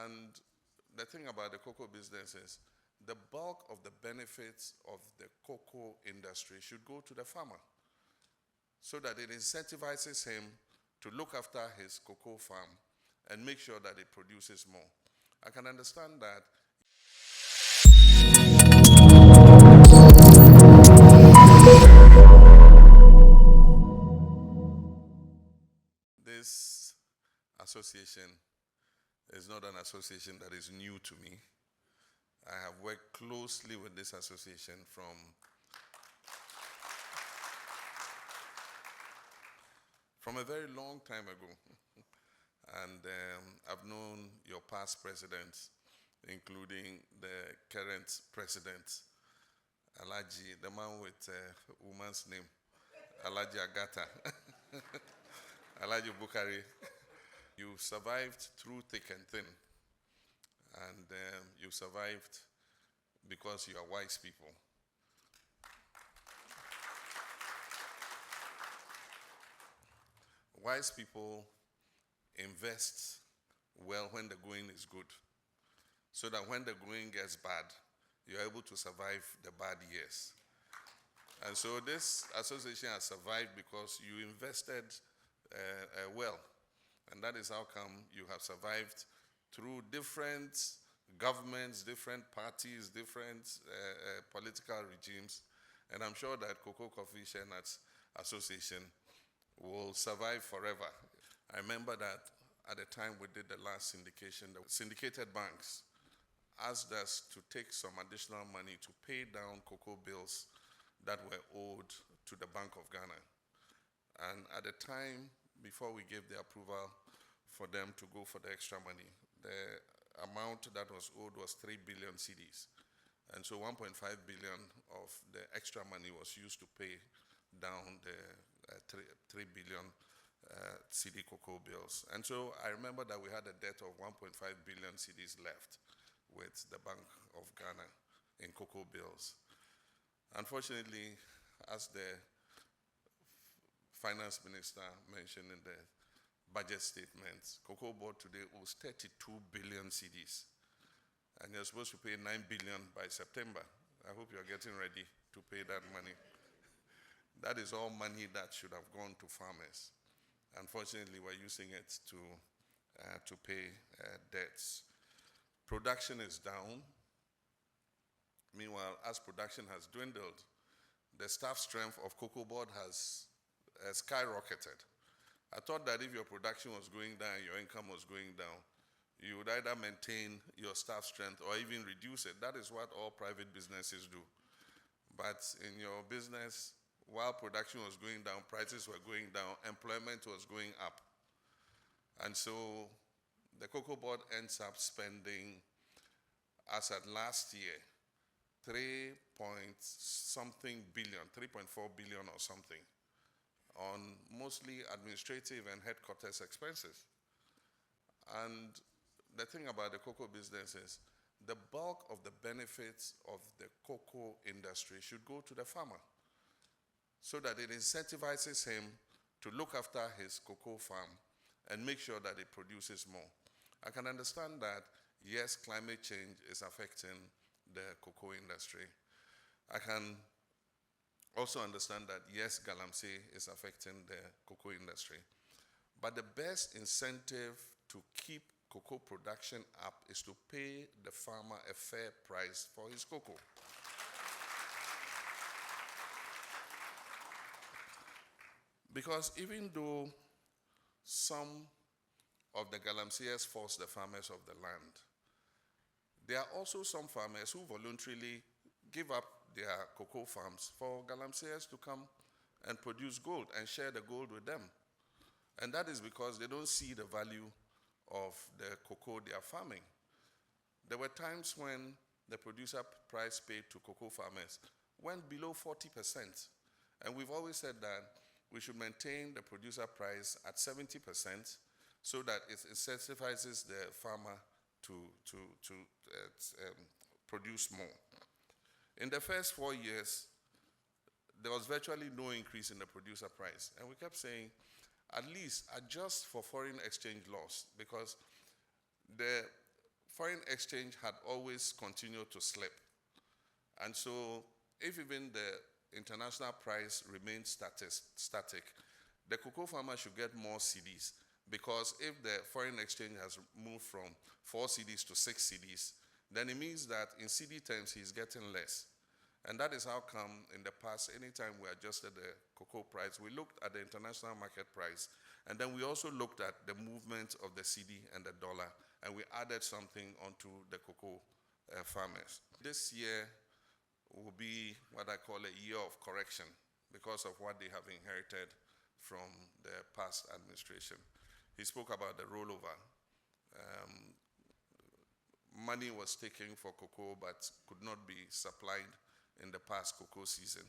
And the thing about the cocoa business is the bulk of the benefits of the cocoa industry should go to the farmer so that it incentivizes him to look after his cocoa farm and make sure that it produces more. I can understand that. This association is not an association that is new to me. I have worked closely with this association from a very long time ago. And I've known your past presidents, including the current president, Alaji, the man with a woman's name, Alaji Agata, Alaji Bukari. You survived through thick and thin. And you survived because you are wise people. Wise people invest well when the going is good, so that when the going gets bad, you're able to survive the bad years. And so this association has survived because you invested well. And that is how come you have survived through different governments, different parties, different political regimes. And I'm sure that Cocoa Coffee Shea Nuts Association will survive forever. I remember that at the time we did the last syndication, the syndicated banks asked us to take some additional money to pay down cocoa bills that were owed to the Bank of Ghana. And at the time, before we gave the approval for them to go for the extra money, the amount that was owed was 3 billion cedis. And so 1.5 billion of the extra money was used to pay down the 3 billion CD cocoa bills. And so I remember that we had a debt of 1.5 billion cedis left with the Bank of Ghana in cocoa bills. Unfortunately, as the finance minister mentioned in the budget statement, Cocoa Board today owes 32 billion cedis. And you're supposed to pay 9 billion by September. I hope you're getting ready to pay that money. That is all money that should have gone to farmers. Unfortunately, we're using it to pay debts. Production is down. Meanwhile, as production has dwindled, the staff strength of Cocoa Board has skyrocketed. I thought that if your production was going down, your income was going down, you would either maintain your staff strength or even reduce it. That is what all private businesses do. But in your business, while production was going down, prices were going down, employment was going up. And so the Cocoa Board ends up spending, as at last year, 3 point something billion, 3.4 billion or something, on mostly administrative and headquarters expenses. And the thing about the cocoa business is the bulk of the benefits of the cocoa industry should go to the farmer so that it incentivizes him to look after his cocoa farm and make sure that it produces more. I can understand that, yes, climate change is affecting the cocoa industry. I can also understand that, yes, galamsey is affecting the cocoa industry. But the best incentive to keep cocoa production up is to pay the farmer a fair price for his cocoa. Because even though some of the galamseyers force the farmers of the land, there are also some farmers who voluntarily give up their cocoa farms for galamseyers to come and produce gold and share the gold with them. And that is because they don't see the value of the cocoa they are farming. There were times when the producer price paid to cocoa farmers went below 40%. And we've always said that we should maintain the producer price at 70% so that it incentivizes the farmer to produce more. In the first 4 years, there was virtually no increase in the producer price. And we kept saying, at least adjust for foreign exchange loss, because the foreign exchange had always continued to slip. And so if even the international price remains static, the cocoa farmer should get more cedis, because if the foreign exchange has moved from 4 cedis to 6 cedis, then it means that in CD terms he's getting less. And that is how come in the past, anytime we adjusted the cocoa price, we looked at the international market price, and then we also looked at the movement of the CD and the dollar, and we added something onto the cocoa farmers. This year will be what I call a year of correction because of what they have inherited from the past administration. He spoke about the rollover. Money was taken for cocoa but could not be supplied in the past cocoa season.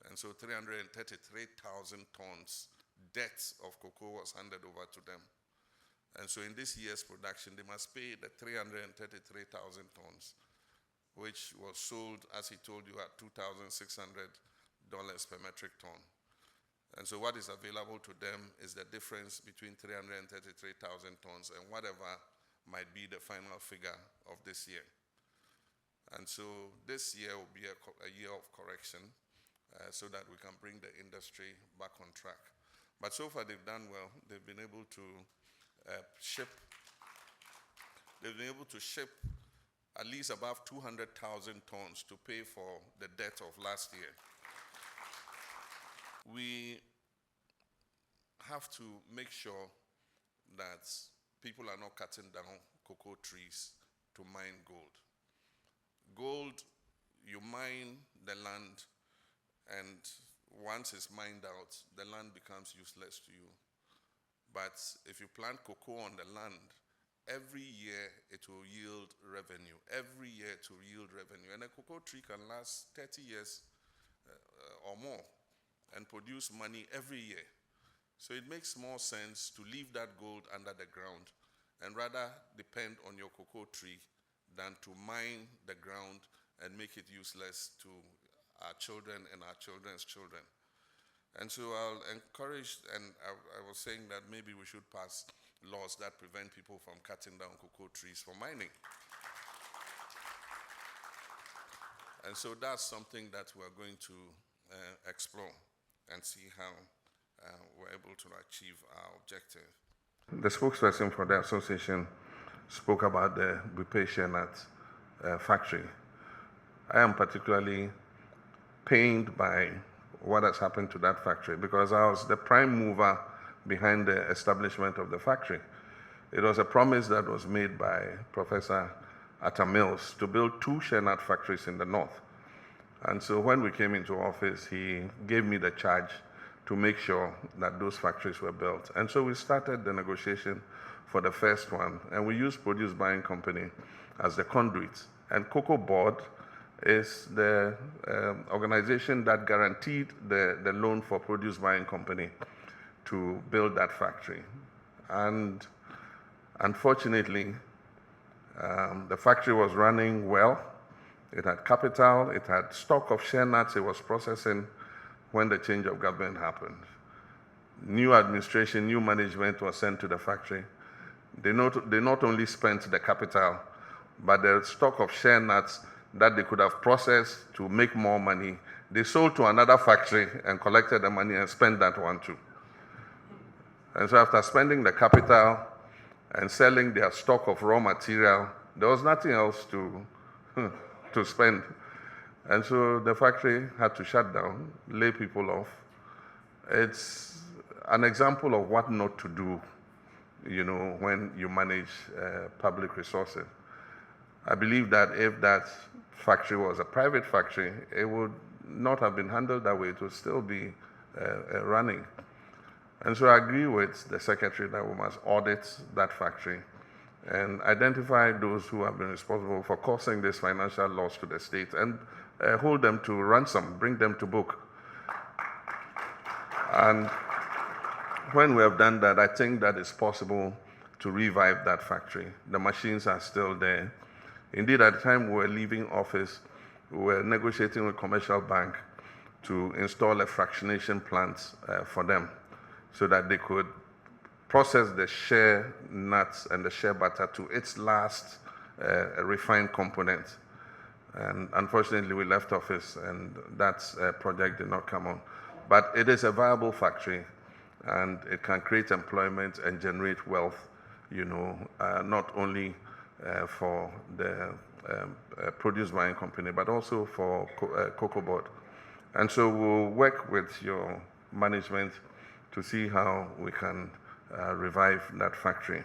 And so 333,000 tons debt of cocoa was handed over to them. And so in this year's production, they must pay the 333,000 tons, which was sold, as he told you, at $2,600 per metric ton. And so what is available to them is the difference between 333,000 tons and whatever might be the final figure of this year. And so this year will be a year of correction so that we can bring the industry back on track. But so far they've done well. They've been able to ship at least above 200,000 tons to pay for the debt of last year. We have to make sure that people are not cutting down cocoa trees to mine gold. Gold, you mine the land, and once it's mined out, the land becomes useless to you. But if you plant cocoa on the land, every year it will yield revenue. Every year it will yield revenue. And a cocoa tree can last 30 years or more and produce money every year. So it makes more sense to leave that gold under the ground and rather depend on your cocoa tree than to mine the ground and make it useless to our children and our children's children. And so I'll encourage, and I was saying that maybe we should pass laws that prevent people from cutting down cocoa trees for mining. And so that's something that we're going to explore and see how we're able to achieve our objective. The spokesperson for the association spoke about the Bupe shea nut factory. I am particularly pained by what has happened to that factory because I was the prime mover behind the establishment of the factory. It was a promise that was made by Professor Atta Mills to build 2 shea nut factories in the north. And so when we came into office, he gave me the charge to make sure that those factories were built. And so we started the negotiation for the first one, and we used Produce Buying Company as the conduit. And Cocoa Board is the organization that guaranteed the loan for Produce Buying Company to build that factory. And unfortunately, the factory was running well. It had capital, it had stock of shea nuts it was processing when the change of government happened. New administration, new management was sent to the factory. They not only spent the capital, but the stock of shea nuts that they could have processed to make more money, they sold to another factory and collected the money and spent that one too. And so after spending the capital and selling their stock of raw material, there was nothing else to spend. And so the factory had to shut down, lay people off. It's an example of what not to do, when you manage public resources. I believe that if that factory was a private factory, it would not have been handled that way. It would still be running. And so I agree with the secretary that we must audit that factory and identify those who have been responsible for causing this financial loss to the state and hold them to ransom, bring them to book. And when we have done that, I think that it's possible to revive that factory. The machines are still there. Indeed, at the time we were leaving office, we were negotiating with Commercial Bank to install a fractionation plant for them so that they could process the shea nuts and the shea butter to its last a refined component. And unfortunately, we left office, and that project did not come on. But it is a viable factory, and it can create employment and generate wealth, not only for the produce buying company, but also for cocoa board. And so we'll work with your management to see how we can revive that factory.